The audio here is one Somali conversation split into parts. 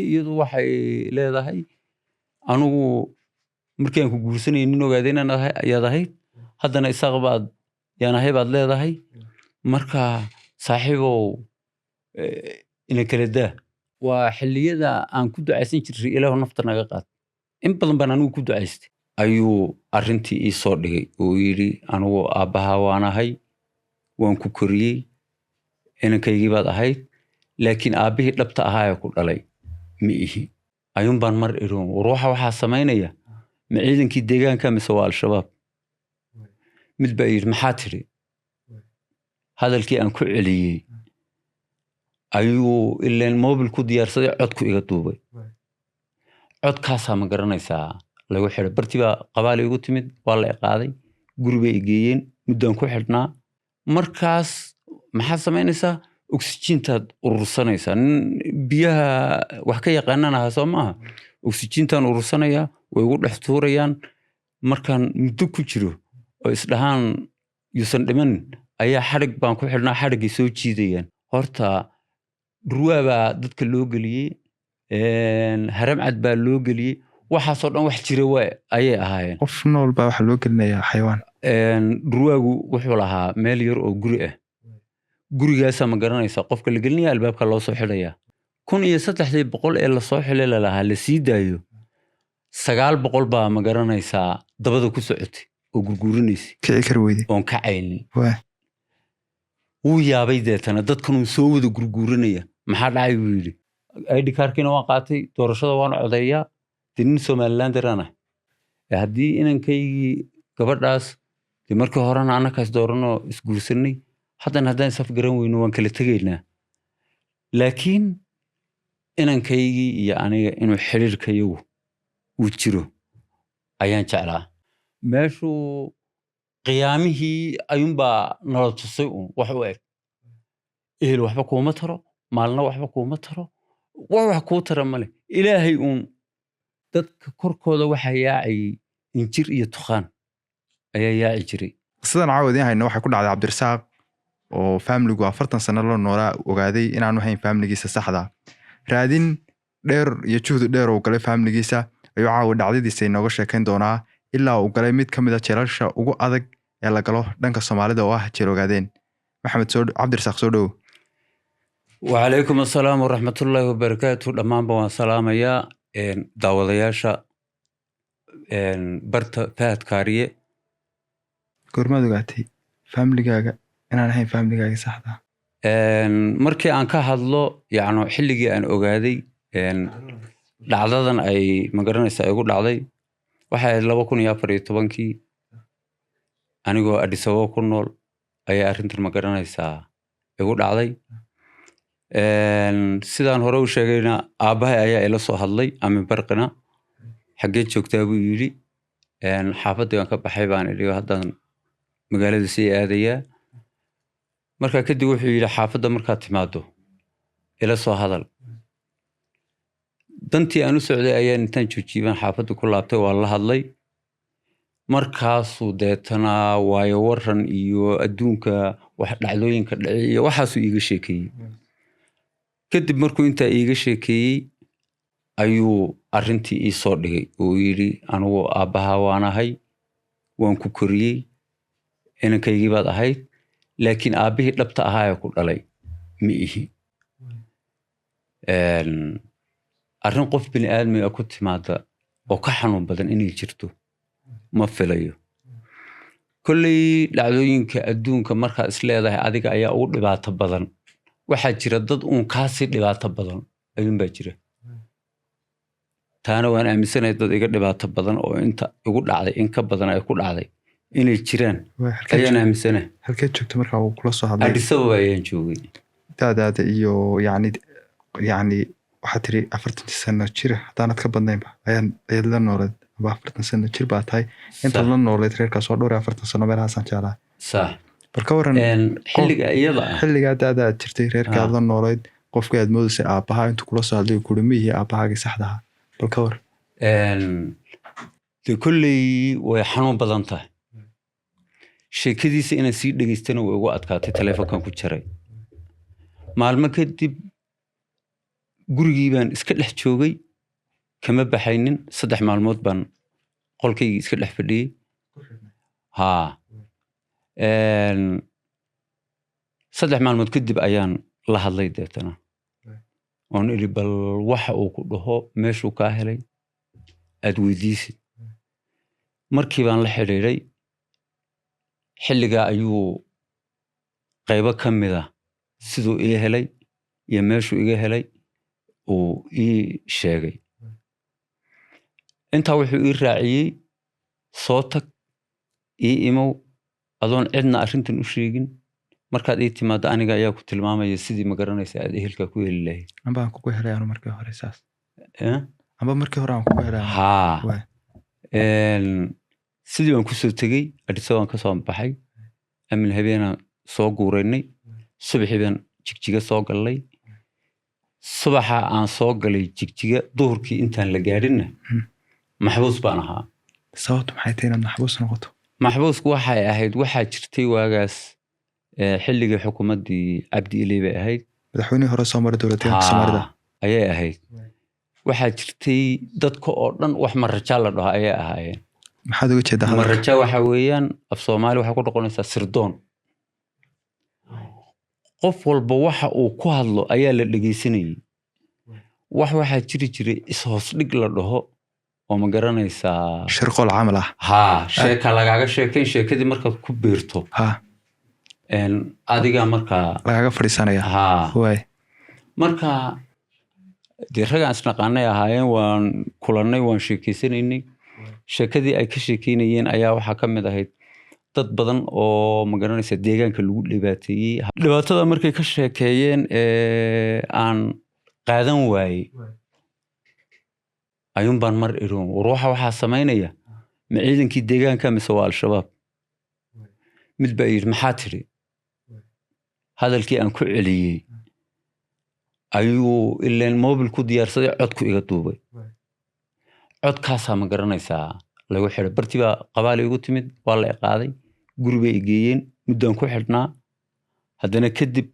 iyadu waxay leedahay anigu markaan ku guursanay nin ogaadeen ayaad ahayd haddana isaaq baad yaan ahay baad leedahay marka saaxiibow ina kala daa waa xilliyada aan ku ducaysan jiray ilaahu nafta naga qaad in badan baan anigu ku ducaystay ayuu arrintii ii soo dhigay oo yidhi anigu aabbaha waan ahay waan ku koriyey inankaygii baad ahayd laakiin aabbihii dhabta ahaa ee ku dhalay ma ihi ayuun baan mar iroon ruuxa waxaa samaynaya ma ciidankii deegaanka mise waa al-shabaab mid baa yidhi maxaa tidhi hadalkii aan ku celiyey ayuu ileen mobil ku diyaarsaday codku iga duubay codkaasaa ma garanaysaa lagu xidhay bartii baa qabaali igu timid waa la iqaaday guri bay igeeyeen muddaan ku xidhnaa markaas maxaad samaynaysaa oksijiintaad urursanaysaa nin biyaha wax ka yaqaanaan ahaa soo maaha oksijiintaan urursanayaa way igu dhex tuurayaan markaan muddo ku jiro oo isdhahaan yuusan dhimanin ayaa xadhig baan ku xidhnaa xadhiggay soo jiidayaan horta dhurwaa baa dadka loo geliyey haramcad baa loo geliyey waxaasoo dhan wax jira ayay ahaayeen qof nool baa waxaa loo gelinayaa xayawaan dhurwaagu wuxuu lahaa meel yar oo guri ah gurigaasaa ma garanaysaa qofka la gelinaya albaabka loo soo xidhayaa 1300 ee lasoo xilay lalahaa la sii daayo 900 baa ma garanaysaa dabada ku socotay oo gurguurinaysay kici kar weyday oon kacaynin wuu yaabay deetana dadkanuu soo wada gurguurinaya maxaa dhacay buu yidhi ID kaarkiina waan qaatay doorashada waan codeeyaa nin Somalilanderana haddii inankaygii gabadhaas markii horena annakaas dooranoo isguursanay haddaan saf garan weyno waan kala tegaynaa laakiin inankaygii iyo aniga inuu xiriirkayagu uu jiro ayaan jeclaa meeshuu qiyaamihii ayuunbaa nala tusay wax u eg ehel waxba kuuma taro maalna waxba kuuma taro wax kuu tara male ilaahay dadka korkooda waxaa yaacayay injir iyo tukhaan ayaa yaaci jiray sidan caawadiin hayno waxay ku dhacday Cabdirasaaq oo family-gu 40 sano loo noolaa ogaaday inaanu hayn family-giisa saxda raadin dheer iyo juhdi dheer oo galay family-giisa ayuu caawa dhacdadiisa inooga sheekayn doonaa ilaa uu galay mid ka mid ah jeelasha ugu adag ee la galo dhanka Soomaalida oo ah jeel ogaadeen maxamed Cabdirasaaq soo dhow وعليكم السلام ورحمة الله وبركاته دمان بوان سلاميا daawadayaasha barta Fahad Kaariye goormaad ogaatay family-gaaga inaan ahayn family-gaaga saxda markii aan ka hadlo yacni xilligii aan ogaaday dhacdadan ay ma garanaysaa igu dhacday waxay 2014 anigoo Addis Ababa ku nool ayaa arrintan ma garanaysaa igu dhacday sidaan hore u sheegayna aabbahay ayaa ila soo hadlay ama barqina xaggee joogtaa buu yidhi xaafadii aan ka baxay baan idhi haddaan magaalada sii aadayaa markaa kadib wuxuu yidhi xaafadda markaad timaado ila soo hadal dantii aan u socday ayaan intaan joojiibaan xaafadda ku laabtay waa la hadlay markaasuu deetana waayo waran iyo adduunka wax dhacdooyinka dhici iyo waxaasuu iiga sheekeeyey kadib markuu intaa iiga sheekeeyey ayuu arrintii ii soo dhigay oo yidhi anigu aabbaha waan ahay waan ku koriyey inankaygii baad ahayd laakiin aabbihii dhabta ahaa ee ku dhalay ma ihi arrin qof bini aadmiga ku timaada oo ka xanuun badan inay jirto ma filayo kolley dhacdooyinka adduunka markaa is leedahay adiga ayaa ugu dhibaato badan waxaa jira dad kaasii dhibaato badan ayuunbaa jira taana waan aaminsanahay dad iga dhibaato badan oo inta igu dhacday in ka badan ay ku dhacday inay jiraan ayaan aaminsanahay halkeed joogto markaa uu kula soo hadlay Addis Ababa ayaan joogay daadaada iyo yacni waxaad tiri 40 sano jir haddaanad ka badnaynba ayaad la nooleed 40 sano jir baa tahay intaad la nooleed reerkaas oo dhowr 40 sano meelahaasaan jeclaa sax bal ka waran xilliga iyada xilligaa daadaad jirtay reerkaad la nooleed qofkii aad moodaysay aabbaha intuu kula soo hadlay kulmihii aabbahaagii saxda ahaa bal ka war de kolley way xanuun badan tahay sheekadiisa inaan sii dhegaystana way ugu adkaatay taleefankan ku jiray maalmo kadib gurigii baan iska dhex joogay kama baxaynin 3 maalmood baan qolkaygii iska dhex fadhiyey haa 3 maalmood kadib ayaan la hadlay deetana oon iri bal waxa uu ku dhaho meeshuu kaa helay aad weydiisid markii baan la xidhiidhay xilligaa ayuu qaybo ka mid ah siduu ii helay iyo meeshuu iga helay uu ii sheegay intaa wuxuu ii raaciyey soo tag ii imow adoon cidna arrintan u sheegin markaad ii timaado aniga ayaa ku tilmaamaya sidii ma garanaysa aad ehelka ku heli lahayd amba aan kugu helay anu markii hore saas amba markii hore aan kugu helay haa sidii baan kusoo tegey Addis Ababa ka soo baxay amin habeenaan soo guuraynay subaxii baan jigjiga soo galay subaxa aan soo galay jigjiga duhurkii intaan la gaadhinna maxbuus baan ahaa sababtu maxay tahay inaad maxbuus noqoto maxbuusku waxay ahayd waxaa jirtay waagaas xilligii xukuumaddii Cabdi Ilay bay ahayd madaxweynihii hore soo maray dowladda Soomaalida ayay ahayd waxaa jirtay dadka oo dhan wax marajaa la dhaho ayay ahaayeen maxaad uga jeedaa marajaa waxa weeyaan af Soomaali waxa ku noqonaysaa sirdoon qof walba waxa uu ku hadlo ayaa la dhageysanayay waxaa jiri jiray is-hoos dhig la dhaho oo ma garanaysaa shirqool camal ah haa sheeka lagaaga sheekayn sheekadii markaad ku beerto adiga markaa lagaaga fadhiisanaya haa waay marka dee ragaan isnaqaanay ahaayeen waan kulannay waan sheekeysanaynay sheekadii ay ka sheekeynayeen ayaa waxaa ka mid ahayd dad badan oo ma garanaysa deegaanka lagu dhibaateeyey dhibaatada markay ka sheekeeyeen aan qaadan waayey ayuun baan mar iroon ruuxa waxaa samaynaya ma ciidankii deegaanka mise waa al-shabaab mid baa yidhi maxaa tidhi hadalkii aan ku celiyey ayuu ileen mobil ku diyaarsaday codku iga duubay codkaasaa ma garanaysaa lagu xidhay bartii baa qabaali igu timid waa la iqaaday guri bay igeeyeen muddaan ku xidhnaa haddana kadib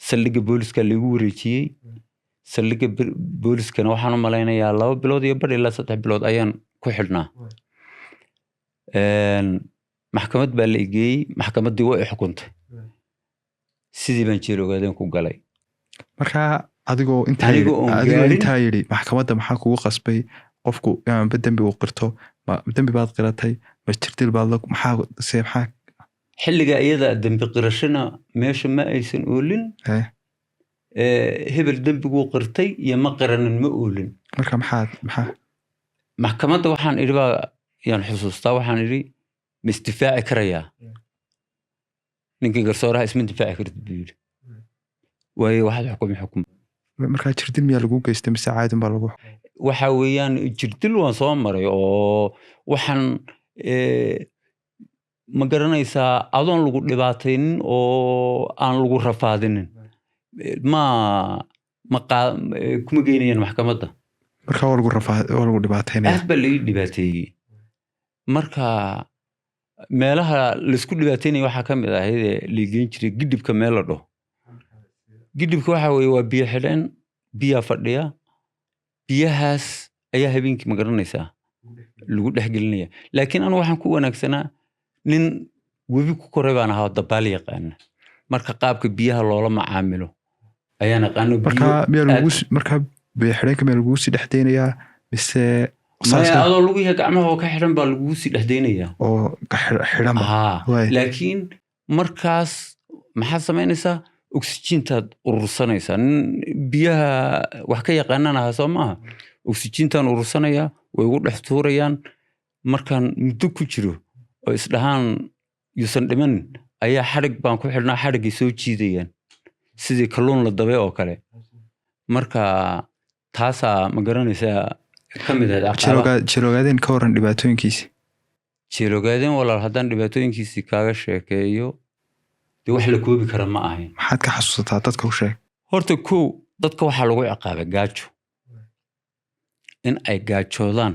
saldhigga booliska laygu wareejiyey saldhigga booliskana waxaan u malaynayaa 2 bilood iyo bar ilaa 3 bilood ayaan ku xidhnaa maxkamad baa la igeeyey maxkamaddii way xukuntay sidii baan jeel ogaadeen ku galay marka adigoo intaa yidhi maxkamadda maxaa kugu qasbay qofku inaanba dembi uu qirto dembi baad qiratay ma jirdil baad maxaa xilliga iyada dembi qirashana meesha ma aysan oolin hebel dembiguu qirtay iyo ma qiranin ma oolin marka maxaa maxkamadda waxaan idhi baa yaan xusuustaa waxaan idhi ma isdifaaci karayaa ninkii garsooraha isma difaaci kartid buu yidhi waaye waxaad xukum markaa jirdil miyaa lagu geystay mise caadin baa lagu waxa weeyaan jirdil waan soo maray oo waxaan ma garanaysaa adoon lagu dhibaataynin oo aan lagu rafaadinin kuma geynayaan maxkamadda markaa waa lagu dhibaataynaya aad baa laii dhibaateeyey marka meelaha laisku dhibaataynaya waxaa ka mid ahayd liigeyn jiray gidhibka meel la dhaho gidhibka waxa weeye waa biyo xidheen biyaa fadhiya biyahaas ayaa habeenkii ma garanaysaa lagu dhex gelinaya laakiin anu waxaan ku wanaagsanaa nin webi ku koray baan ahaa dabaal yaqaana marka qaabka biyaha loola macaamilo ayaan aqaano markaa biyo xidheenka miyaa lagugu sii dhex deynayaa mise adoo lagu yahay gacmaha oo ka xidhan baa lagugu sii dhex deynayaa oo xidhan laakiin markaas maxaad samaynaysaa oxygeentaad urursanaysaa nin biyaha wax ka yaqaanaan ahaa soo maaha oxygentaan urursanayaa way igu dhex tuurayaan markaan muddo ku jiro oo isdhahaan yuusan dhimanin ayaa xadhig baan ku xidhnaa xadhiggay soo jiidayaan sidii kalluun la dabay oo kale marka taasaa ma garanaysaa ka mid ahayd jeeloogaadeen ka waran dhibaatooyinkiisi jeeloogaadeen walaal haddaan dhibaatooyinkiisii kaaga sheekeeyo dee wax la koobi kara ma ahayn maxaad ka xasuusataa dadka u sheeg horta kow dadka waxaa lagu ciqaabay gaajo in ay gaajoodaan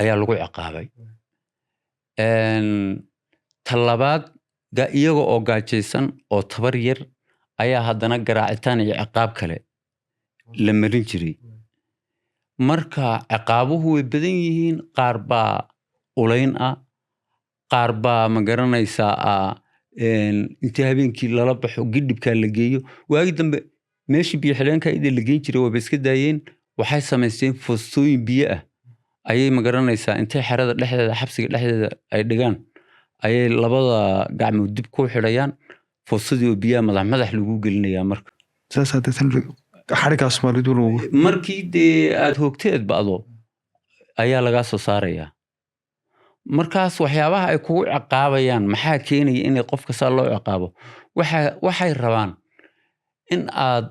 ayaa lagu ciqaabay talabaad iyaga oo gaajaysan oo tabar yar ayaa haddana garaacitaan iyo ciqaab kale la marin jiray marka ciqaabuhu way badan yihiin qaar baa ulayn ah qaar baa ma garanaysaa intii habeenkii lala baxo gidhibkaa la geeyo waagi dambe meeshii biyo xidheenka ida la geyn jiray waaba iska daayeen waxay samaysteen foostooyin biyo ah ayay ma garanaysaa intay xerada dhexdeeda xabsiga dhexdeeda ay dhigaan ayay labada gacmood dib ku xidhayaan foostadii oo biyaha madax lagu gelinayaa marka saasaa dadkan xarigaas maalidu lagu markii dee aad hoogteed ba'do ayaa lagaa soo saarayaa markaas waxyaabaha ay kugu ciqaabayaan maxaa keenaya inay qofka saa loo ciqaabo waxay rabaan in aad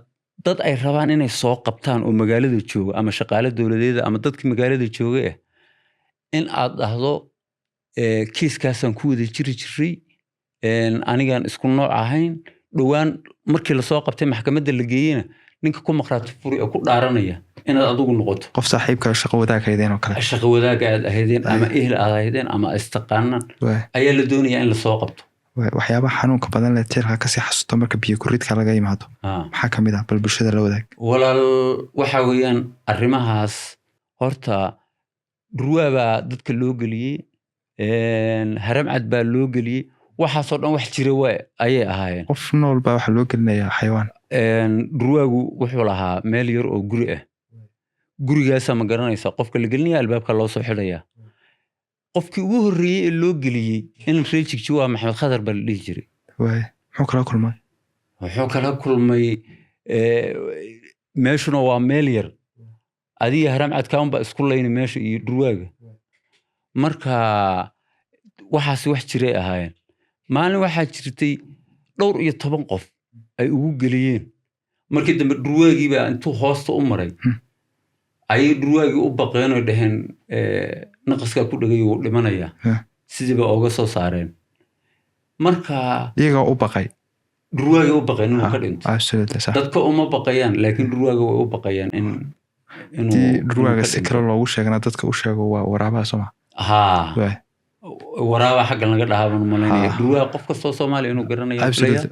dad ay rabaan inay soo qabtaan oo magaalada jooga ama shaqaale dowladeeda ama dadkii magaalada jooga in aad dhahdo kiiskaasaan ku wada jiray anigaan isku nooc ahayn dhowaan markii lasoo qabtay maxkamadda la geeyena ninka ku maqraati furi oo ku dhaaranaya inaad adigu noqoto qof saaxiibka shaqo wadaag ahaydeen oo kale shaqo wadaaga aad ahaydeen ama ehel aad ahaydeen ama istaqaanaan ayaa la doonayaa in lasoo qabto waxyaabaha xanuunka badan leh jeelka kasii xasuusto marka biyo kuridka laga yimaado maxaa ka mid ah bal bulshada la wadaag walaal waxa weeyaan arrimahaas horta dhurwaa baa dadka loo geliyey haramcad baa loo geliyey waxaasoo dhan wax jira ayay ahaayeen qof nool baa waxaa loo gelinayaa xayawaan dhurwaagu wuxuu lahaa meel yar oo guri ah gurigaasaa ma garanaysaa qofka la gelinaya albaabka loo soo xidhayaa qofkii ugu horreeyey ee loo geliyey in reejigji waa maxamed khadar baa la dhihi jiray muxuu kala kulmay wuxuu kala kulmay meeshuna waa meel yar adiga haramcadkaanba isku layna meesha iyo dhurwaaga marka waxaasi wax jiray ahaayeen maalin waxaa jirtay 12 qof ay ugu geliyeen markii dambe dhurwaagiibaa intuu hoosta u maray ayay dhurwaagii u baqeen oo dhaheen naqaskaa ku dhagay wuu dhimanayaa sidiiba ooga soo saareen marka iyagaa u baqay dhurwaagii u baqeen inuu ka dhinto dadka uma baqayaan laakiin dhurwaaga way u baqayaan inuu dhurwaaga si kale loogu sheegana dadka u sheego waa waraabaha sooma waraaba xaggan laga dhahaabaan malaynaya dhurwaa qof kastoo Soomaali inuu garanayo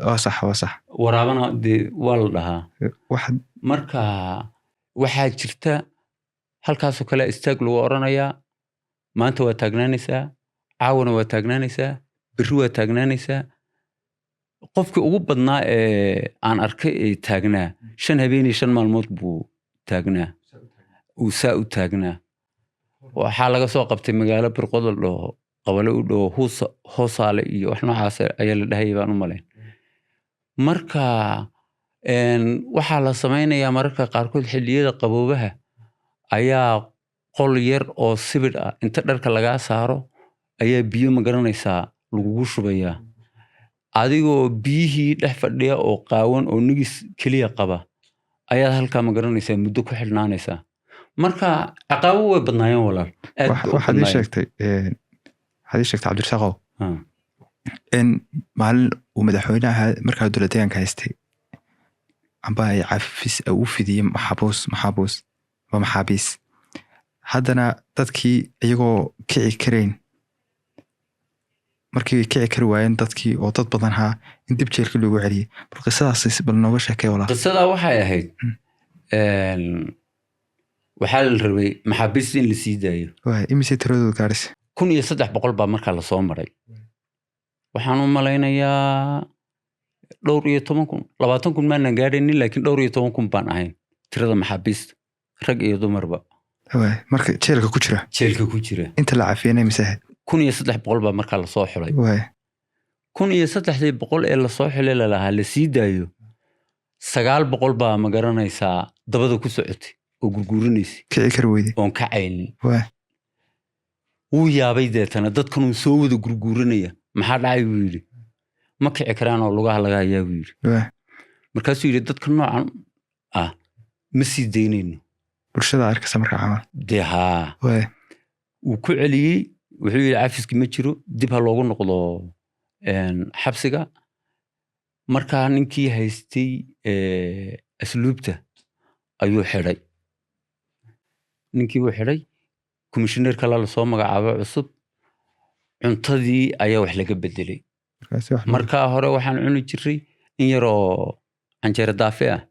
waa sax waraabana dee waa la dhahaa marka waxaa jirta halkaasoo kale istaag lagu oranayaa maanta waa taagnaanaysaa caawana waa taagnaanaysaa berri waa taagnaanaysaa qofkii ugu badnaa ee aan arkay ee taagnaa 5 habeen iyo 5 maalmood buu taagnaa uu saa u taagnaa waxaa laga soo qabtay magaalo Birqodol dhaho qabale u dhaho hoosaale iyo wax noocaas ayaa la dhahayay baan u malayn marka waxaa la samaynayaa mararka qaarkood xilliyada qaboobaha ayaa qol yar oo sibidh ah inta dharka lagaa saaro ayaa biyo ma garanaysaa lagugu shubayaa adigoo biyihii dhex fadhiya oo qaawan oo nigis keliya qaba ayaad halkaa ma garanaysaa muddo ku xidhnaanaysaa marka ciqaabo way badnaayeen walaal waxaad ii sheegtay cabdirasaaqow in maalin uu madaxweynaha markaa dowlad deegaanka haystay amba ay cafis u fidiyey maxaabiis haddana dadkii iyagoo kici karayn markii kici kari waayeen dadkii oo dad badan haa in dib jeelka loogu celiyey bal qisadaas bal nooga sheekay walaa qisadaa waxay ahayd waxaa la rabay maxaabiista in la sii daayo imise tiradooda gaadhis 1300 baa markaa lasoo maray waxaan u malaynayaa 20,000 maanan gaadhaynin laakiin 12,000 baan ahayn tirada maxaabiista rag iyo dumarba marka jeelka ku jira inta la cafiyeenay misaahid 1300 baa markaa lasoo xulay 1300 ee lasoo xulay lalahaa la sii daayo 900 baa ma garanaysaa dabada ku socotay oo gurguurinaysay kici kari weyday oon kacaynin wuu yaabay deetana dadkanuu soo wada gurguurinaya maxaa dhacay buu yidhi ma kici karaan oo lugaha laga hayaa buu yidhi markaasuu yidhi dadka noocan ah ma sii daynayno bulshada arkaysa markaa camal dee haa wuu ku celiyey wuxuu yidhi cafiski ma jiro dib ha loogu noqdo xabsiga markaa ninkii haystay asluubta ayuu xidhay ninkii buu xidhay komishineer kale lasoo magacaabo cusub cuntadii ayaa wax laga bedelay markaa hore waxaan cuni jiray in yaroo canjeero daafe ah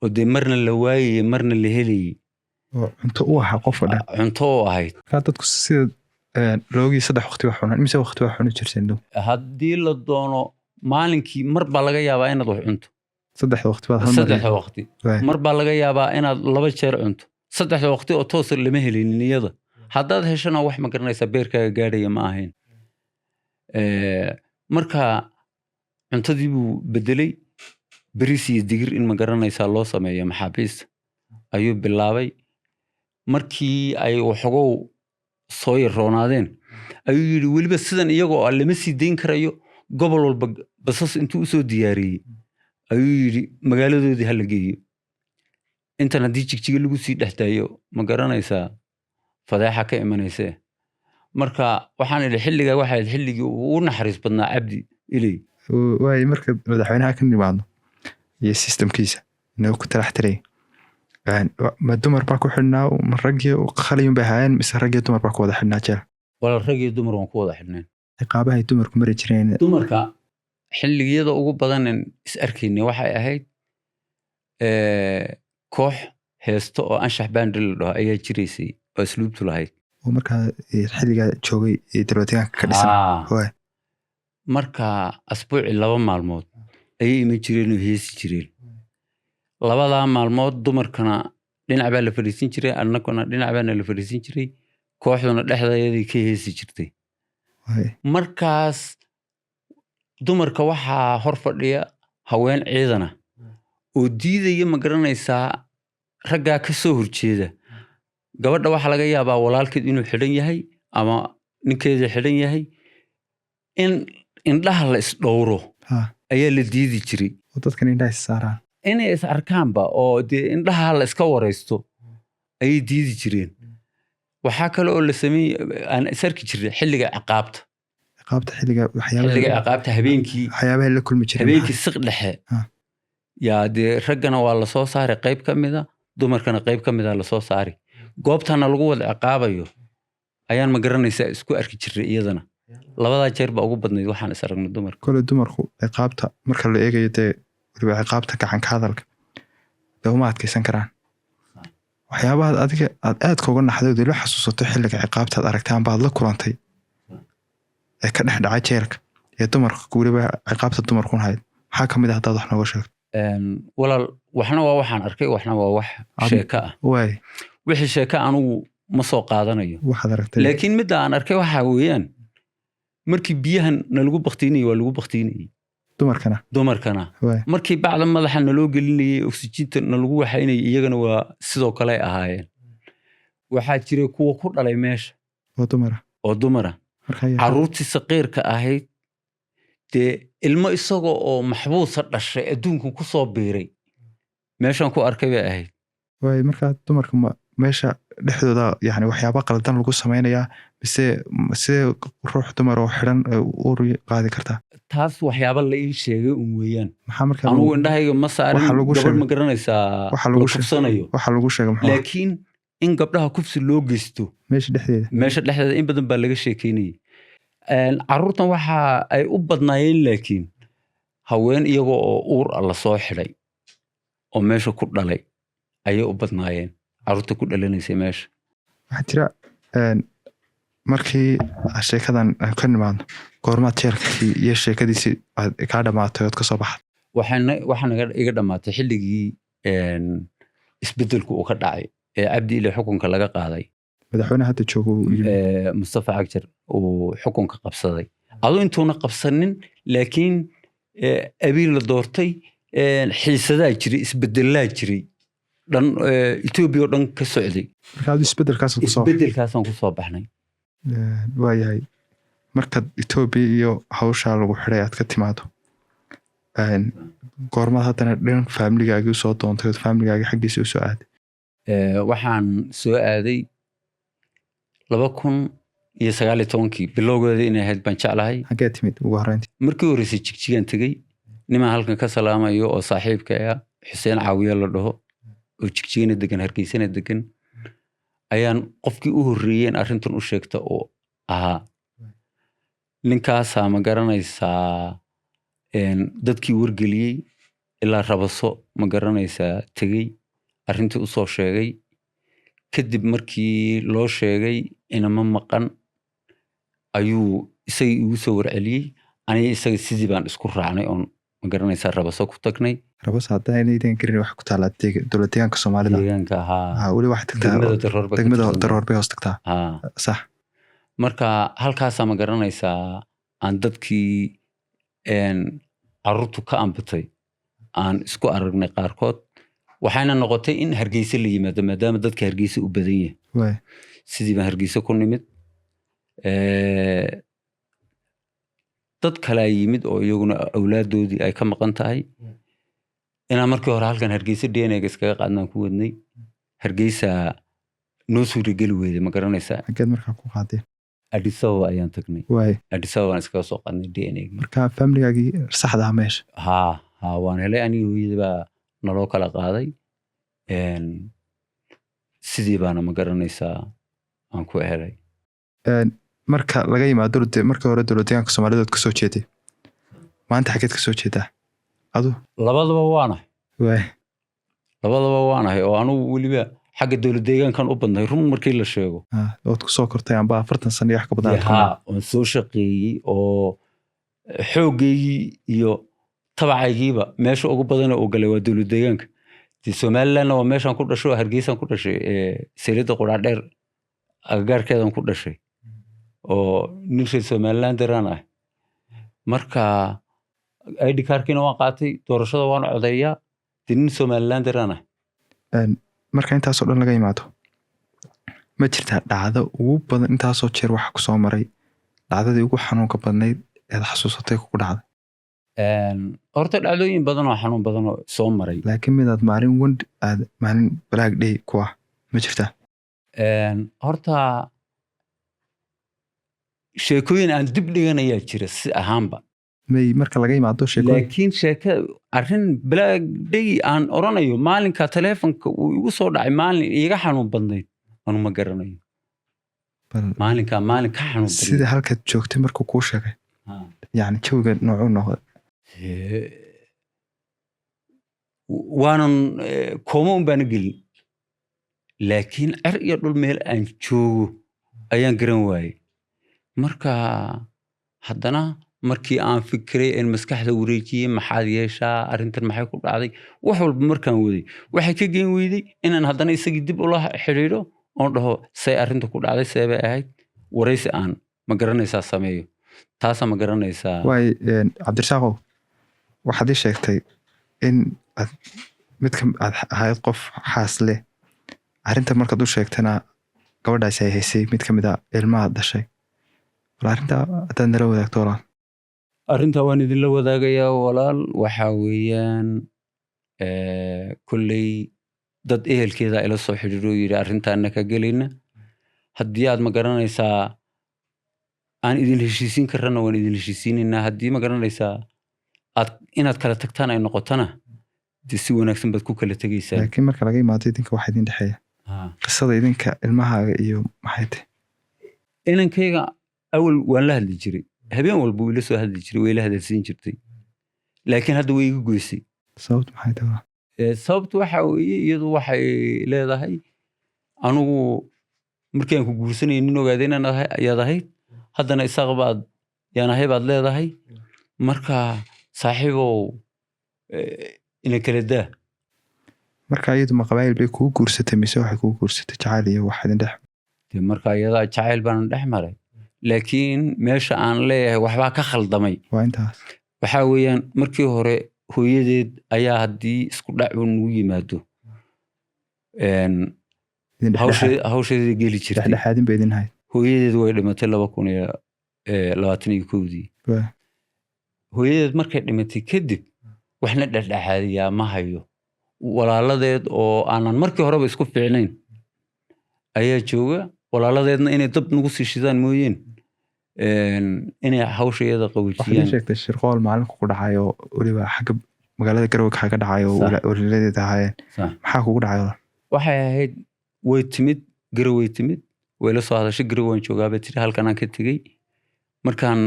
ودي مرنا اللواي مرنا اللي هلي cunto u ahaa qofka dhan عنتو هاي markaa dadku sida roogii 3 waqti wax cunaan imise waqti wax cuni jirteen dhow هدي لدونو مالنكي مربا لغا يابا إناد وح عنتو 3 waqti baad hal mar saddex waqti marba laga yaabaa inaad laba jeer cunto saddex waqti oo toos lama helin niyada haddaad heshana wax ma garanaysaa beerkaaga gaadhaya ma ahayn marka cuntadii buu bedelay bariis iyo digir in ma garanaysaa loo sameeyo maxaabiista ayuu bilaabay markii ay waxogow soo yaroonaadeen ayuu yidhi weliba sidan iyagoo lama sii dayn karayo gobol walba basas intuu usoo diyaariyey ayuu yidhi magaaladoodii hala geeyo intan haddii jigjiga lagu sii dhex daayo ma garanaysaa fadeexa ka imanaysee marka waxaan idhi xilligaa waxaa ahayd xilligii uu naxariis badnaa cabdi ilay waay marka madaxweynaha ka nimaadno iyo systemkiisa inuu ku talax tiray ma dumar baa ku xidhnaa ma raggii qaliyun bay ahaayeen mise raggii dumar baa ku wada xidhnaa jeel wala raggii dumar waan ku wada xidhneen ciqaabahay dumarku mari jireen dumarka xilligiyada ugu badanan is arkaynay waxay ahayd koox heesto oo anshax baandil la dhaho ayaa jiraysay oo asluubtu lahayd oo markaa xilligaa joogay darwatigaanka ka dhisan waay marka asbuuci 2 maalmood ayay iman jireen oo heesi jireen labadaa maalmood dumarkana dhinac baa la fadhiisin jiray annaguna dhinac baana la fadhiisin jiray kooxduna dhexdeedii ka heesi jirtay markaas dumarka waxaa hor fadhiya haween ciidana oo diidaya ma garanaysaa raggaa ka soo horjeeda gabadha waxaa laga yaabaa walaalkeed inuu xidhan yahay ama ninkeeda xidhan yahay in indhaha la isdhowro ayaa la diidi jiray oo dadkan indhaha is saaraan inay is arkaanba oo dee indhaha la iska waraysto ayay diidi jireen waxaa kale oo la sameeyey aan is arki jiray xilliga ciqaabta xilliga ciqaabta habeenkii waxyaabaha la kulmi jiray habeenkii siq dhexe yaa dee raggana waa lasoo saaray qayb ka mida dumarkana qayb ka mida lasoo saaray goobtana lagu wada ciqaabayo ayaan ma garanaysaa isku arki jiray iyadana labadaa jeer baa ugu badnayd waxaan is aragnay dumarka kole dumarku ciqaabta marka la eegayo dee weliba ciqaabta gacanka hadalka dee uma adkaysan karaan waxyaabaha adiga aad aadka uga naxday oo dee la xasuusato xilliga ciqaabta aad aragtaan baad la kulantay ee ka dhex dhacay jeelka ee dumarka weliba ciqaabta dumarkun hayd maxaa ka mid ah haddaad wax nooga sheegto walaal waxna waa waxaan arkay waxna waa wax sheeko ah waay wixii sheeko anugu ma soo qaadanayo waxaad aragtay laakiin midda aan arkay waxaa weeyaan markii biyahan nalagu baktiinayey waa lagu baktiinayey dumarkana markii bacda madaxa naloo gelinayey oksijiinta nalagu waxaynayay iyagana waa sidoo kale ay ahaayeen waxaa jiray kuwa ku dhalay meesha oo dumara carruurtii saqiirka ahayd dee ilmo isaga oo maxbuusa dhashay adduunkan ku soo biiray meeshaan ku arkay bay ahayd waay markaa dumarka meesha dhexdooda yani waxyaaba qaldan lagu samaynayaa mise ruux dumar oo xidhan uur qaadi kartaa taas waxyaaba la ii sheegay un weeyaan maxaa markaa anugu indhahayga ma saarin gabadh ma garanaysaa la kufsanayo waxa lagu sheegay laakiin in gabdhaha kufsi loo geysto meesha dhexdeeda in badan baa laga sheekeynayay carruurtan waxa ay u badnaayeen laakiin haween iyagoo oo uur la soo xidhay oo meesha ku dhalay ayay u badnaayeen carruurta ku dhalanaysay meesha waxaa jira markii sheekadan ka nimaadno goormaad jeelkii iyo sheekadiisii aad kaa dhammaatay ood ka soo baxday waxaa iga dhammaatay xilligii isbedelku uu ka dhacay ee cabdi ile xukunka laga qaaday madaxweynaha hadda joogo mustafa cagjar uu xukunka qabsaday aduu intuuna qabsanin laakiin abiir la doortay xiisadaa jiray isbedelaa jiray dhan Ethiopia oo dhan ka socday marka isbedelkaasaan ku soo baxnay waayahay marka Ethiopia iyo hawsha lagu xiray aad ka timaado goorma haddana dhan family-gaagii soo doontay oo family-gaagii xaggiisa u soo aaday waxaan soo aaday 2019 bilowgeeda inay ahayd baan jeclahay xagee timid ugu horreyntii markii horeysay jigjigaan tegey niman halkan ka salaamayo oo saaxiibka ah Xuseen Caawiye la dhaho oo jigjigana degan Hargeysana degan ayaan qofkii u horreeyeen arrintan u sheegta oo ahaa ninkaasaa ma garanaysaa dadkii wargeliyey ilaa rabaso ma garanaysaa tegey arrintii u soo sheegay kadib markii loo sheegay inama maqan ayuu isagii igu soo warceliyey aniga isaga sidii baan isku raacnay oon ma garanaysaa rabaso ku tagnay rabas haddaa inaydan garin wax ku taalaa dowlad deegaanka Soomaalida deegaanka haa weli waxay tagtaa degmada Daroor bay ka degmada tirsan tahay. Daroor bay hoos tagtaa haa sax marka halkaasaa ma garanaysaa aan dadkii carruurtu ka ambatay aan isku aragnay qaarkood waxayna noqotay in hargeysa la yimaado maadaama dadka hargeysa u badan yahay way sidii baan hargeysa ku nimid dad kalaa yimid oo iyaguna awlaadoodii ay ka maqan tahay inaan markii hore halkan hargeysa DNA-ga iskaga qaadnaan ku wadnay hargeysa noo suurageli weyday ma garanaysaa xageed markaa ku qaadeen Addis Ababa ayaan tagnay way Addis Ababa aan iskaga soo qaadnay DNA-ga marka familigaagii saxda ah meesha haa waan helay aniga hooyadii baa naloo kala qaaday sidii baana ma garanaysaa aan ku helay marka laga yimaado markii hore dowlad deegaanka Soomaalida ka soo jeeday maanta xageed ka soo jeedaa adu labadaba waanahay way oo anugu weliba xagga dowlad deegaankan u badnay run markii la sheego ood ku soo kortay amba 40 sano iyo wax ka badan haa oon soo shaqeeyey oo xoogeygii iyo tabacaygiiba meesha ugu badan oo galay waa dowlad deegaanka Somaliland waa meeshaan ku dhashay oo Hargeysa ku dhashay Seelada Qurac dheer agagaarkeedan ku dhashay oo nin reer Somaliland daraan ah marka ID cardkiina waan qaatay doorashada waan codeeyaa nin Somaliland daraan ah marka intaas oo dhan laga yimaado ma jirtaa dhacdo ugu badan intaas oo jeer wax ku soo maray dhacdadii ugu xanuunka badnayd ee xasuusatay ku dhacday horta dhacdooyin badan oo xanuun badan oo soo maray laakiin midaad maalin black day ku ah ma jirtaa horta sheekooyin aan dib dhiganayaa jira si ahaanba may marka laga yimaado sheekooyin laakiin arrin black day aan oranayo maalinka taleefanka uu igu soo dhacay maalin iga xanuun badnayd anu ma garanayo maalin ka xanuun badnayd sida halkaad joogtay markuu kuu sheegay yani jawiga noocuu noqday waanan kooma un baana gelin laakiin cer iyo dhul meel aan joogo ayaan garan waayey marka haddana markii aan fikiray in maskaxda wareejiyey maxaad yeeshaa arrintan maxay ku dhacday wax walba markaan waday waxay ka geen weyday inaan haddana isagii dib ula xidhiidho oon dhaho say arrinta ku dhacday see bay ahayd waraysi aan ma garanaysaa sameeyo taasaa ma garanaysaa waay cabdirasaaqow waxaad ii sheegtay in aad ahayd qof xaas leh arrinta markaad u sheegtana gabadhaasi ay haysay mid ka mid a ilmaha dhashay wal arrinta haddaad nala wadaagto walaal arrinta waan idinla wadaagayaa walaal waxaa weeyaan kolley dad ehelkeeda ila soo xidhiidho yidhi arrintaana ka gelayna haddii aad ma garanaysaa aan idin heshiisiin karrana waan idin heshiisiinaynaa haddii ma garanaysaa inaad kala tagtaan ay noqotana dee si wanaagsan baad ku kala tegaysaa laakiin marka laga yimaado idinka waxa idin dhexeeya qisada idinka ilmahaaga iyo maxay tahay inankayga awal waan la hadli jiray habeen walba wuu ila soo hadli jiray way la hadalsiin jirtay laakiin hadda way iga goysay sababtu maxay tahay sababtu waxa weeye iyadu waxay leedahay anigu markii aan ku guursanayay nin ogaaday inaan ayaad ahayd haddana isaaq yaan ahay baad leedahay marka saaxiibow ina kala daa marka iyadu ma qabaayil bay kugu guursatay mise waxay kugu guursatay jacayl iyo wax idin dhex marka iyadaa jacayl baan dhex maray laakiin meesha aan leeyahay waxbaa ka khaldamay waa intaas waxaa weeyaan markii hore hooyadeed ayaa haddii isku dhac uu nagu yimaado hawsheeda geli jirtay dhexdhexaadin bay idin hayd hooyadeed way dhimatay 2021 hooyadeed markay dhimatay kadib waxna dhexdhexaadiyaa ma hayo walaaladeed oo aanan markii horeba isku fiicnayn ayaa jooga walaaladeedna inay dab nagu sii shidaan mooyeen inay hawsheeda qaboojiyaan waxaad sheegtay shirqool maalin ku dhacayo waliba xagga magaalada Garowe ka dhacayo walaaladeed ahaayeen maxaa kugu dhacay waxay ahayd way timid Garowe timid way la soo hadashay Garowe waan joogaa bay tiri halkan aan ka tegey markaan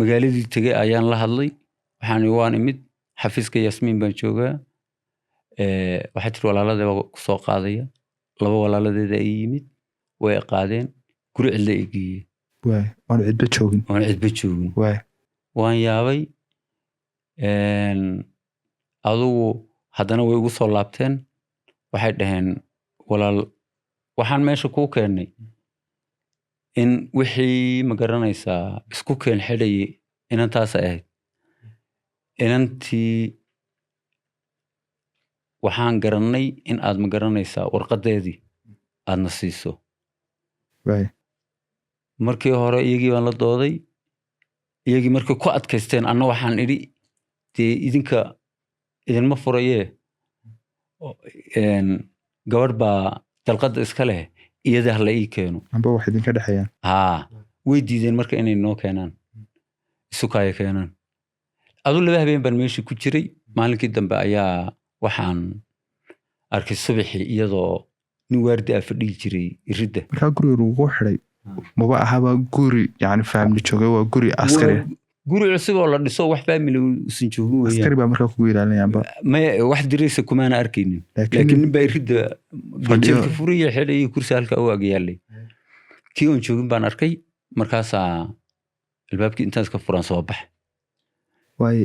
magaaladii tegey ayaan la hadlay waxaan waan imid xafiiska Yasmiin baan joogaa waxay tiri walaaladii baa ku soo qaadaya laba walaaladeeda ay yimid way qaadeen guri cidla ay geeyeen waay waan cidba joogin waan cidba joogin waay waan yaabay adugu haddana way igu soo laabteen waxay dhaheen walaal waxaan meesha kuu keennay in wixii ma garanaysaa isku keen xidhayay inantaas ahayd inantii waxaan garannay in aad ma garanaysaa warqadeedii aadna siiso waay markii hore iyagii baan la dooday iyagii markay ku adkaysteen anna waxaan idhi dee idinma furayee gabadh baa dalqadda iska leh iyada hala ii keeno amba wax idinka dhexeeyaan haa way diideen marka inay noo keenaan isukaayo keenaan aduu 2 habeen baan meeshii ku jiray maalinkii dambe ayaa waxaan arkay subaxii iyadoo nin waardi ah fadhiyi jiray iridda markaa guriga lagu xidhay maba ahaba guri yani family jooga waa guri askari guri cusub oo la dhiso wax family usan joogin weeyaan askari baa markaa kugu ilaalinayaanba ma wax diraysa kumaana arkaynin laakiin nin baa iridda bajelka furiya xidhay kursi halka u ag yaallay kii oon joogin baan arkay markaasaa albaabkii intaas ka furan soo bax waay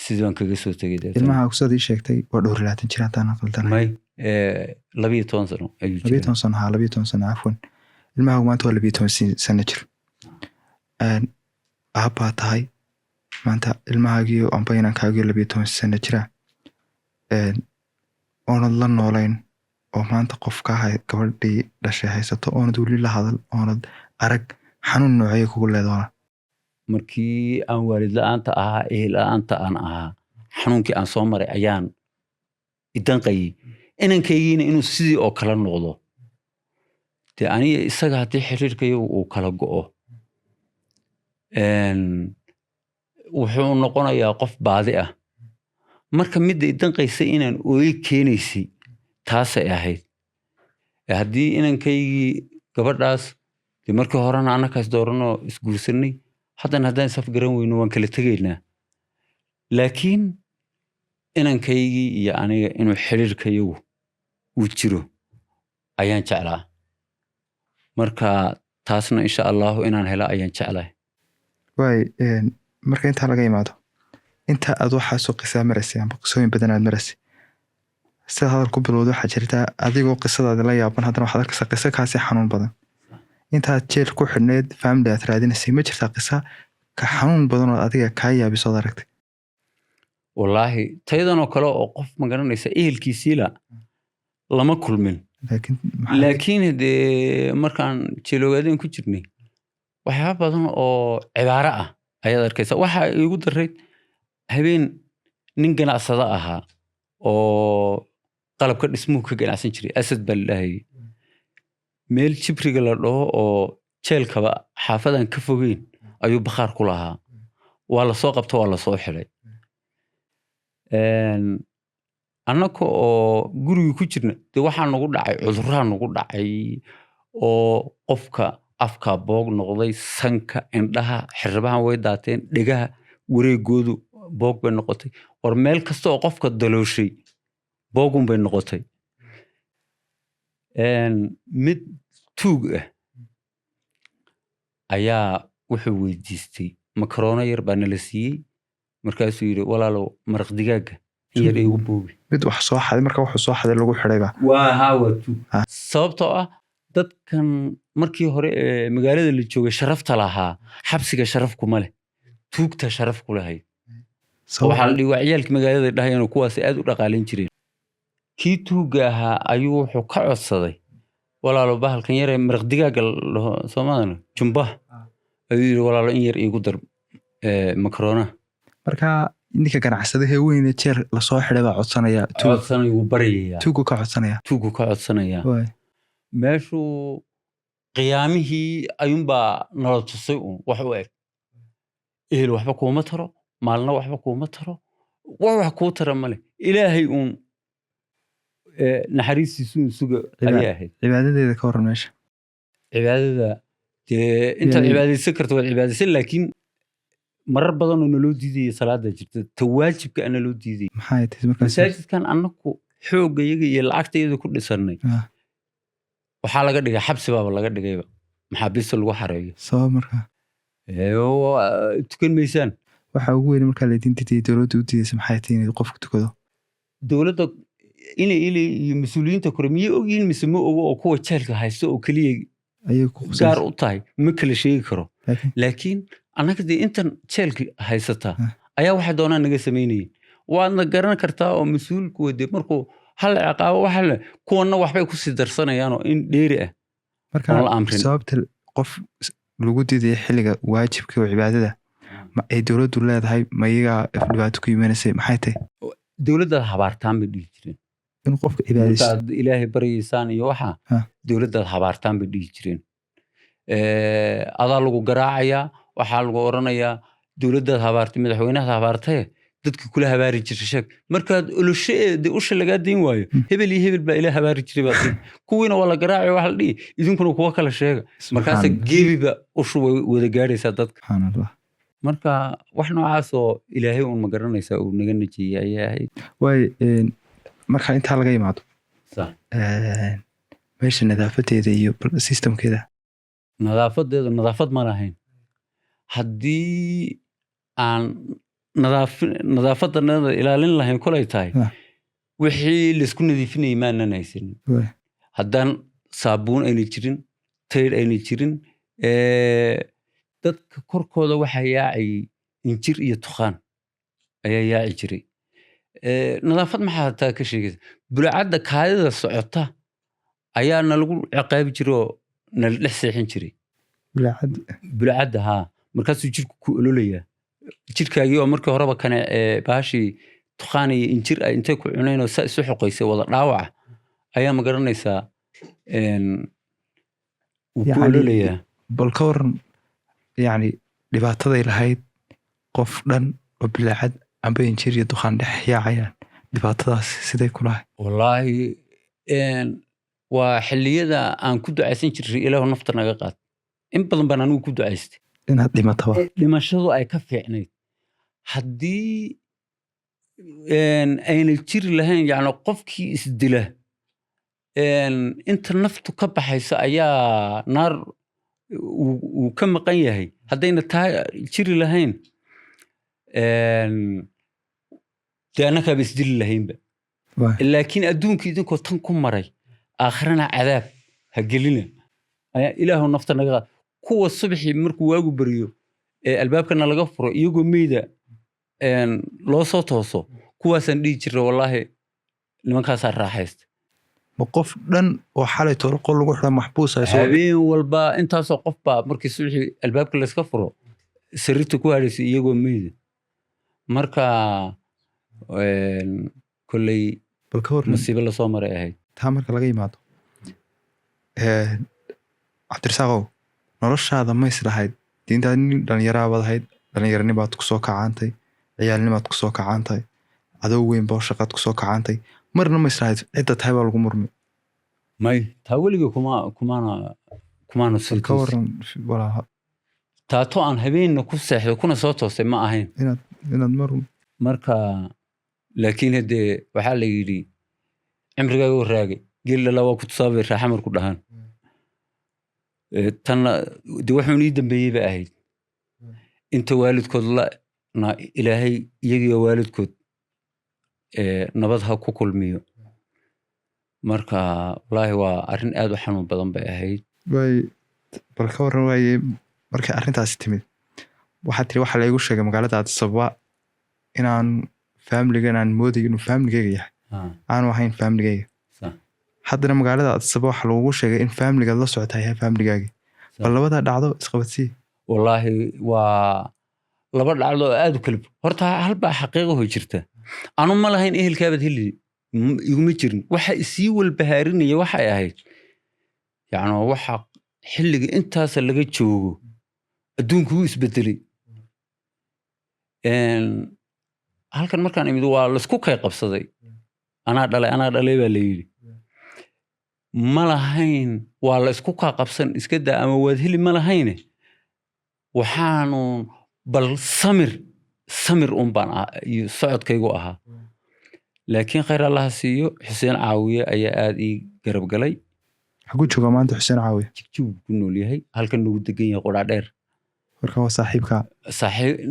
sidii baan kaga soo tegay ilmaha kusaad ii sheegtay waa dhowr 20 jir haddaan qaldanay may 12 sano ayuu jiray 12 sano 12 sano afwan ilmaha maanta waa 12 sano jir aabaa tahay maanta ilmahaagii amba inankaagii 12 sano jira oonad la noolayn oo maanta qof ka hay gabadhii dhashay haysato oonad weli la hadal oonad arag xanuun noocyo kugu leedahay markii aan waalid la'aanta ahaa ehel la'aanta aan ahaa xanuunkii aan soo maray ayaan idanqayay inankaygiina inuu sidii oo kala noqdo dee aniga isaga haddii xiriirkayagu uu kala go'o wuxuu noqonayaa qof baadi ah marka midda idanqaysa inaan ooyi keenaysay taasay ahayd haddii inankaygii gabadhaas dee markii horena annakaas dooranoo isguursanay haddana haddaan isaf garan weyno waan kala tegaynaa laakiin inankaygii iyo aniga inuu xiriirkayagu uu jiro ayaan jeclaa marka taasna insha allahu inaan helo ayaan jeclahay waay marka intaa laga imaado inta aad waxaasoo qisaa maraysay amba qisooyin badan aad maraysay sida hadal ku bilowda waxaa jirtaa adigoo qisadaadi la yaaban haddana waxaad arkaysaa qiso kaasi xanuun badan intaad jeel ku xidhneed family aad raadinaysay ma jirtaa qisa ka xanuun badan oo adiga kaa yaabisood aragtay wallaahi tayadanoo kale oo qof ma garanaysa ehelkiisiila lama kulmin laakiin dee markaan jeeloogaadeen ku jirnay waxyaaba badan oo cibaaro ah ayaad arkaysa waxaa iigu darayd habeen nin ganacsada ahaa oo qalabka dhismuhu ka ganacsan jiray asad baa la dhahayay meel jibriga la dhaho oo jeelkaba xaafadan ka fogeyn ayuu bakhaar ku lahaa waa la soo qabta waa la soo xidhay annaka oo gurigii ku jirna dee waxaa nagu dhacay cudurraa nagu dhacay oo qofka afka boog noqday sanka indhaha xirbahan way daateen dhegaha wareegoodu boog bay noqotay war meel kasta oo qofka dalooshay boogun bay noqotay mid tuug ah ayaa wuxuu weydiistay makaroona yar baa nala siiyey markaasuu yidhi walaalow maraq digaaga in yar iigu boobi mid wax soo xaday marka wuxuu soo xaday lagu xidhayba waa tuug sababtoo ah dadkan markii hore ee magaalada la joogay sharafta lahaa xabsiga sharaf kuma leh tuugta sharaf ku lahayd waxaa la dhihi waa ciyaalkii magaalada dhahayeen kuwaasi aad u dhaqaalin jireen kii tuugga ahaa ayuu wuxuu ka codsaday walaalo bahalkan yaree maraq digaaga ladhaho soomaalina jumbaha ayuu yidhi walaalo in yar iigu dar makaroona marka ninka ganacsadahe weyne jeer lasoo xidhay baa codsanaya wuu baryayaa tuuggu ka codsanaya meeshuu qiyaamihii ayuunbaa nala tusay uun wax u eg ehel waxba kuuma taro maalna waxba kuuma taro wax kuu tara male ilaahay uun naxariistiisu suga ayay ahayd cibaadadeeda ka waran meesha cibaadada dee intaad cibaadaysan karto waad cibaadaysan laakiin marar badan oo naloo diidaya salaada jirta tawaajibka ana loo diiday maxay tahay markaas masaajidkan annagu xoogga iyaga iyo lacagtayada ku dhisannay waxaa laga dhigay xabsi baaba laga dhigayba maxaabiista lagu xareeyo sabab markaa tukan maysaan waxa ugu weyn markaa laydin diidayay dowladda u diidaysa maxay tahay inay qofku tukado dowladda inay iyo mas-uuliyiinta kore miyay ogyihiin mise ma ogo oo kuwa jeelka haysta oo keliya ayay ku gaar u tahay ma kala sheegi karo laakiin laakiin annaga dee intan jeelka haysataa ayaa waxay doonaan naga samaynayeen waadna garan kartaa oo mas-uulku wade markuu hal ciqaabo waxa le kuwanna waxbay kusii darsanayaan oo in dheeri ah oon la markaa amrin sababta qof lagu diidaya xilliga waajibka oo cibaadada ma ay dowladdu leedahay ma iyagaa dhibaato ku imaanaysay maxay tahay dowladdaad habaartaan bay dhihi jireen in qofka cibaadaysto markaad ilaahay baryaysaan iyo waxa Ha. dowladdaad habaartaan bay dhihi jireen adaa lagu garaacayaa waxaa lagu oranayaa dowladdaad habaartay madaxweynaha habaartaye dadka kula habaari jirta sheeg markaad oloshe usha lagaa dayn waayo hebel iyo hebel baa ila habaari jiray baa tii kuwiina waa la garaacay waxa la dhihi idinkuna kuwa kala sheega markaasa gebiba ushu way wada gaadhaysaa dadka subxaanallah marka wax noocaasoo ilaahay uun ma garanaysaa uu naga najiyey ayay ahayd waayo markaa intaa laga imaado Sax. meesha nadaafadeeda iyo systemkeeda nadaafadeedu nadaafad ma lahayn haddii aan nadaafadanada ilaalin lahayn kolay tahay Ah. wixii laysku nadiifinayay maanan haysanin Waay. haddaan saabuun ayna jirin taydh ayna jirin dadka korkooda waxaa yaacayay injir iyo tukhaan ayaa yaaci jiray nadaafad maxaa hataa ka sheegaysa bulacadda kaadida socota ayaa nalagu ciqaabi jiray oo nala dhex seexin jiray bilaacad bulacadda haa markaasuu jirku ku ololayaa jirkaagii oo markii horeba kane baashii tukhaan iyo injir ay intay ku cuneen oo saa isu xoqaysay wada dhaawaca ayaa ma garanaysaa wuu ku Yacni- ololayaa bal ka waran yacni dhibaataday lahayd qof dhan oo bilaacad amba injir iyo dukhaan dhex yaacayaan dhibaatadaas siday ku lahay wallaahi waa xilliyada aan ku ducaysan jiray ilaahu nafta naga qaad in badan baan anigu ku ducaystay inaad dhimataba dhimashadu ay ka fiicnayd haddii ayna jiri lahayn yani qofkii isdila inta naftu ka baxaysa ayaa naar uu ka maqan yahay haddayna taa jiri lahayn dee annakaaba isdili lahaynba Waay. laakiin adduunka idinkoo tan ku maray aakhirana cadaab ha gelina ayaa ilaahu nafta naga qaad kuwa subaxii markuu waagu beriyo albaabkana laga furo iyagoo meyda loo soo tooso kuwaasaan dhihi jira wallaahi nimankaasaa raaxaysta ma qof dhan oo xalay toroqol lagu xidha maxbuus ay soo habeen walba intaasoo qof baa markii subaxii albaabka layska furo sariirta ku hadhaysa iyagoo meyda marka kolley bal ka waran masiibo lasoo maray ahayd taa marka laga yimaado cabdirasaaqow noloshaada ma is lahayd diintaad nin dhallinyaraabaad ahayd dhallinyaranibaad kusoo kacaantay ciyaalnibaad kusoo kacaantay cadow weyn boo shaqaad kusoo kacaantay marna ma is lahayd cidda tahay baa lagu murmi may taa weligii kumaana soo bal ka toosay waran walaa taato aan habeenna ku seexday kuna soo toostay ma ahayn inaad mar marka laakiin haddee waxaa la yidhi cimrigaaga waraagay geel dhalaa waa ku tusaabay raaxamar ku dhahaan tanna de wuxuun ii dambeeyey ba ahayd inta waalidkood lana ilaahay iyagiyo waalidkood nabad ha ku kulmiyo marka wallaahi waa arrin aad u xanuun badan bay ahayd waay bal ka waran waaye markay arrintaasi timid waxaad tiri waxaa laygu sheegay magaalada addis ababa inaan faamiligan aan moodayo inuu faamiligeyga yahay aanu ahayn faamiligeyga Sax. haddana magaalada addis ababa waxaa lagugu sheegay in faamiligaad la socota yahay faamiligaagi bal labadaa dhacdo isqabadsii wallaahi waa laba dhacdo oo aad u kala horta halbaa xaqiiqaho jirta anu ma lahayn ehelkaabaad heli iguma jirin waxa isii walbahaarinaya waxay ahayd yacni waxa xilliga intaasa laga joogo adduunku wuu isbedelay halkan markaan imid waa laisku kay qabsaday anaa dhalay baa la yidhi ma lahayn waa la isku kaa qabsan iska daa ama waad heli ma lahayne waxaanu bal samir un baan iyo socodkaygu ahaa laakiin khayr allah siiyo xuseen caawiye ayaa aad ii garab galay xaguu jooga maanta xuseen caawiye jigjig ku nool yahay halkan nagu degan yahay qodhaa dheer marka waa saaxiibka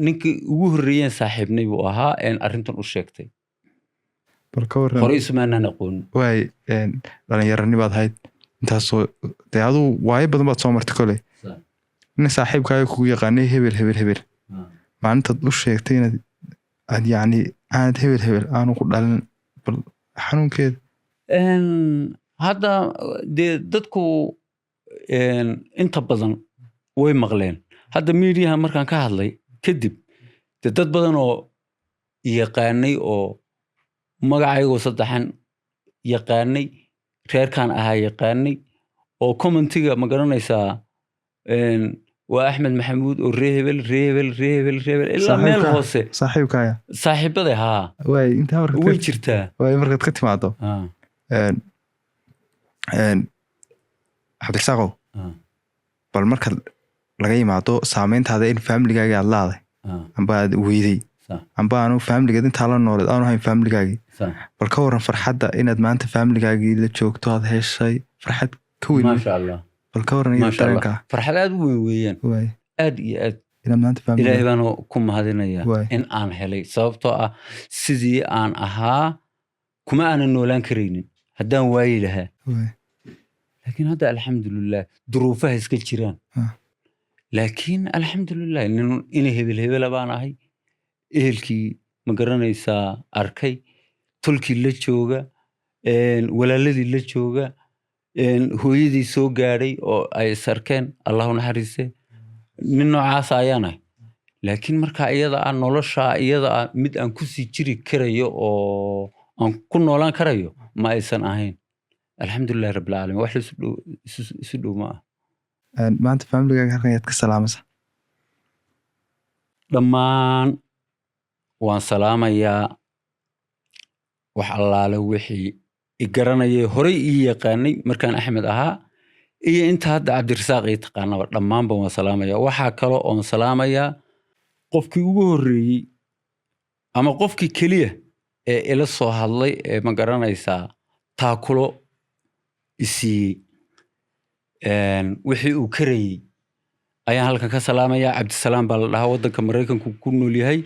ninkii ugu horreeyeen saaxiibnay buu ahaa arrintan u sheegtay bal ka warran hore isumaanaan aqoon waay dhallinyarani baad ahayd intaasoo dee aduu waayo badan baad soo martay kole nin saaxiibkaaga kugu yaqaanay hebel maalintaad u sheegtay inaad aad yacni aanad hebel aanu ku dhalin bal xanuunkeeda hadda dee dadku inta badan way maqleen hadda miidiyaha markaan ka hadlay kadib dee dad badan oo yaqaanay oo magacaygoo saddexan yaqaanay reerkaan ahaa yaqaanay oo commentiga ma garanaysaa waa Axmed Maxamuud oo reebel ilaa meel hoose saaxiibkaaga saaxiibada haa way inta markaad way jirtaa way markaad ka timaado Cabdirasaaqow bal markaad laga yimaado saameyntaada in familigaaga aad laaday amba aad weyday amba aanu familigeed intaa la nooleed aanu hayn familigaagii bal ka waran farxadda inaad maanta familigaagii la joogto aad heshay farxad ka weyn maasha allah bal ka waran iyo dareenka farxad aad u weyn weeyaan aad iyo aad inaad maanta family ilaahay baan ku mahadinayaa in aan helay sababtoo ah sidii aan ahaa kuma aanan noolaan karaynin haddaan waayi lahaa laakiin hadda alxamdulilah duruufaha iska jiraan laakiin alxamdulilah ina hebel baan ahay ehelkii ma garanaysaa arkay tolkii la jooga walaaladii la jooga hooyadii soo gaadhay oo ay sarkeen allahu naxariise nin noocaas ayaan ahay laakiin markaa iyada ah nolosha iyada ah mid aan kusii jiri karayo oo aan ku noolaan karayo ma aysan ahayn alxamdulilah rabbilcaalamiin wax isu dhow ma ah maanta familigaaga halkan yaad ka salaamaysa dhammaan waan salaamayaa wax allaale wixii igaranayay horey ii yaqaanay markaan Axmed ahaa iyo inta hadda Cabdirasaaq ii taqaanaba dhammaanba waan salaamayaa waxaa kale oon salaamayaa qofkii ugu horreeyey ama qofkii keliya ee ila soo hadlay ee ma garanaysaa taakulo isiiyey wixii uu karayey ayaan halkan ka salaamayaa Cabdisalaam baa la dhahaa waddanka Maraykanku ku nool yahay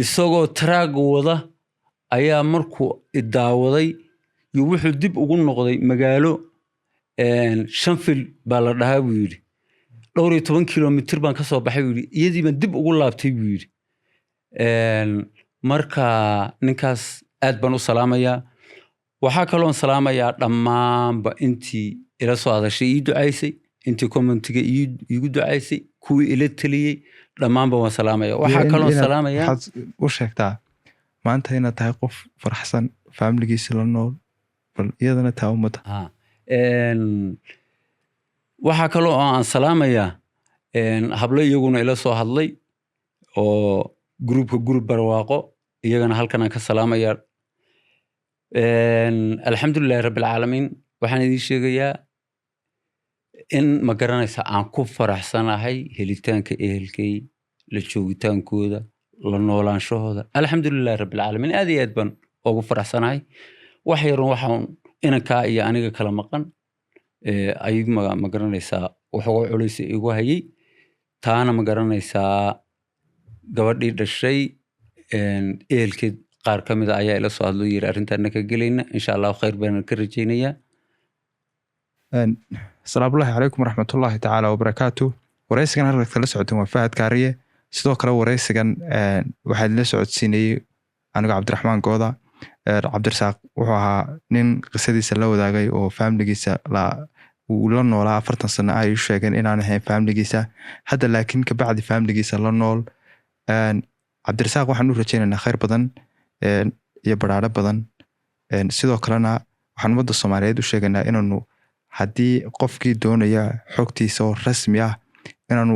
isagoo taraag wada ayaa markuu idaawaday iyo wuxuu dib ugu noqday magaalo Shanfield baa la dhahaa buu yidhi 12 kilomitir baan ka soo baxay buu yidhi iyadii baan dib ugu laabtay buu yidhi marka ninkaas aad baan u salaamayaa waxaa kaloon salaamayaa dhammaanba intii ila soo hadashay ii ducaysay intii commentiga iigu ducaysay kuwii ila taliyey dhammaanba waan salaamayaa waxaa kaloon salaamayaa waxaad u sheegtaa maanta inaad tahay qof faraxsan familigiisa la nool bal iyadana taa ummadda waxaa kaloo aan salaamayaa hablo iyaguna ila soo hadlay oo group barwaaqo iyagana halkan aan ka salaamayaa alxamdulilahi rabbilcaalamiin waxaan idiin sheegayaa in ma garanaysa aan ku faraxsanahay helitaanka ehelkay la joogitaankooda la noolaanshahooda alxamdulilahi rabbilcaalamiin aad iyo aad baan ugu faraxsanahay wax yaron waxaan inankaa iyo aniga kala maqan ayuu ma garanaysaa waxooga culaysa igu hayay taana ma garanaysaa gabadhii dhashay ehelkeed qaar ka mida ayaa ila soo hadlo yiri arrintaana ka gelayna insha allahu khayr baan ka rajaynayaa asalaamullaahi calaykum waraxmatullaahi tacaala wabarakaatu waraysigan halkaad kala socoteen waa Fahad Kaariye sidoo kale waraysigan waxaad la socodsiinayay aniga Cabdiraxmaan Gooda Cabdirasaaq wuxuu ahaa nin qisadiisa la wadaagay oo familigiisa uu la noolaa 40 sano ay sheegeen inaan ahayn familigiisa hadda laakiin ka bacdi familigiisa la nool Cabdirasaaq waxaan u rajaynaynaa khayr badan iyo baraaro badan sidoo kalena waxaan ummadda Soomaaliyeed u sheegaynaa inaanu haddii qofkii doonaya xogtiisa oo rasmi ah inaanu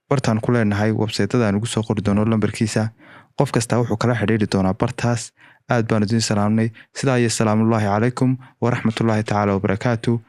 bartaan ku leenahay website-da aan ugu soo qori doono lambarkiisa qof kasta wuxuu kala xiriiri doonaa bartaas aad baan idin salaamnay sidaa iyo salaamullaahi calaykum waraxmatullaahi tacaala wabarakaatu